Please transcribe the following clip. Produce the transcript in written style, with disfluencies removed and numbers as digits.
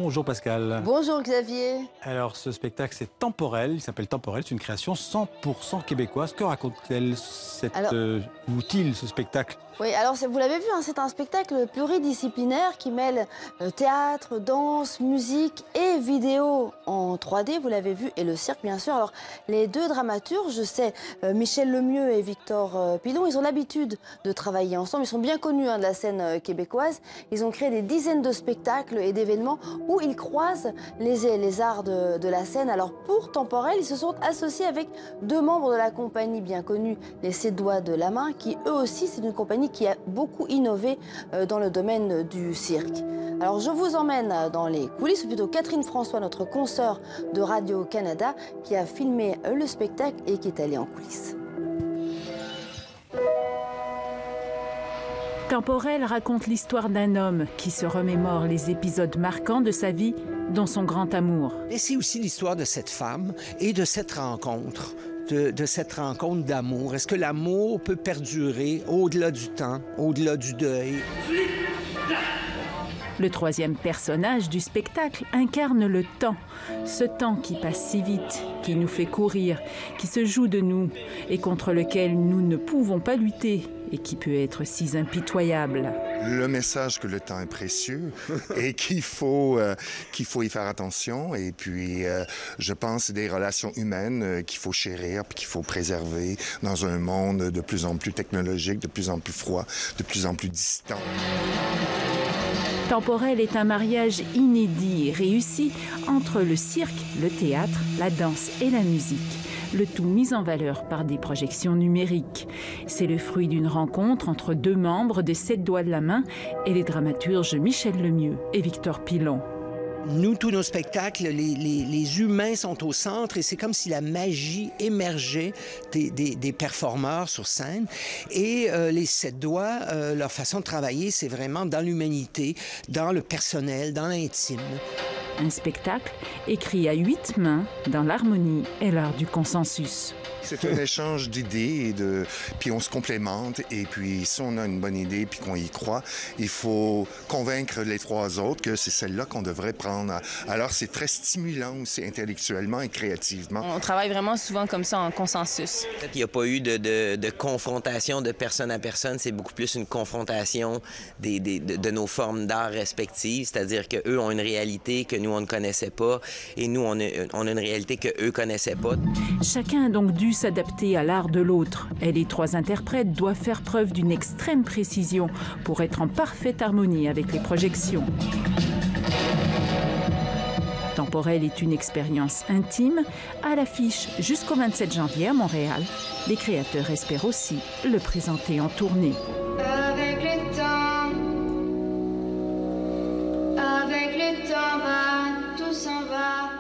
Bonjour Pascal. Bonjour Xavier. Alors ce spectacle c'est Temporel, il s'appelle Temporel, c'est une création 100% québécoise. Que raconte-t-elle ou-t-il ce spectacle? Oui, alors vous l'avez vu, hein, c'est un spectacle pluridisciplinaire qui mêle théâtre, danse, musique et vidéo en 3D, vous l'avez vu, et le cirque bien sûr. Alors les deux dramaturges, je sais, Michel Lemieux et Victor Pilon, ils ont l'habitude de travailler ensemble, ils sont bien connus de la scène québécoise. Ils ont créé des dizaines de spectacles et d'événements où ils croisent les arts de la scène. Alors pour Temporel, ils se sont associés avec deux membres de la compagnie bien connue, les Sept Doigts de la Main, qui eux aussi, c'est une compagnie qui a beaucoup innové dans le domaine du cirque. Alors je vous emmène dans les coulisses, ou plutôt Catherine François, notre consoeur de Radio-Canada, qui a filmé le spectacle et qui est allée en coulisses. Temporel raconte l'histoire d'un homme qui se remémore les épisodes marquants de sa vie, dont son grand amour. Et c'est aussi l'histoire de cette femme et de cette rencontre. De cette rencontre d'amour. Est-ce que l'amour peut perdurer au-delà du temps, au-delà du deuil? Le troisième personnage du spectacle incarne le temps. Ce temps qui passe si vite, qui nous fait courir, qui se joue de nous et contre lequel nous ne pouvons pas lutter et qui peut être si impitoyable. Le message que le temps est précieux et qu'il faut y faire attention. Et puis, je pense des relations humaines qu'il faut chérir puis qu'il faut préserver dans un monde de plus en plus technologique, de plus en plus froid, de plus en plus distant. Temporel est un mariage inédit et réussi entre le cirque, le théâtre, la danse et la musique. Le tout mis en valeur par des projections numériques. C'est le fruit d'une rencontre entre deux membres des Sept Doigts de la Main et les dramaturges Michel Lemieux et Victor Pilon. Nous, tous nos spectacles, les humains sont au centre et c'est comme si la magie émergeait des performeurs sur scène. Et les Sept Doigts, leur façon de travailler, c'est vraiment dans l'humanité, dans le personnel, dans l'intime. Un spectacle écrit à 8 mains dans l'harmonie et l'art du consensus. C'est un échange d'idées, puis on se complémente. Et puis, si on a une bonne idée puis qu'on y croit, il faut convaincre les trois autres que c'est celle-là qu'on devrait prendre. Alors, c'est très stimulant aussi intellectuellement et créativement. On travaille vraiment souvent comme ça en consensus. Il n'y a pas eu de confrontation de personne à personne. C'est beaucoup plus une confrontation de nos formes d'art respectives. C'est-à-dire qu'eux ont une réalité que nous, on ne connaissait pas. Et nous, on a une réalité qu'eux ne connaissaient pas. Chacun a donc dû s'adapter à l'art de l'autre. Et les trois interprètes doivent faire preuve d'une extrême précision pour être en parfaite harmonie avec les projections. Temporel est une expérience intime, à l'affiche jusqu'au 27 janvier à Montréal. Les créateurs espèrent aussi le présenter en tournée. Avec le temps va, tout s'en va.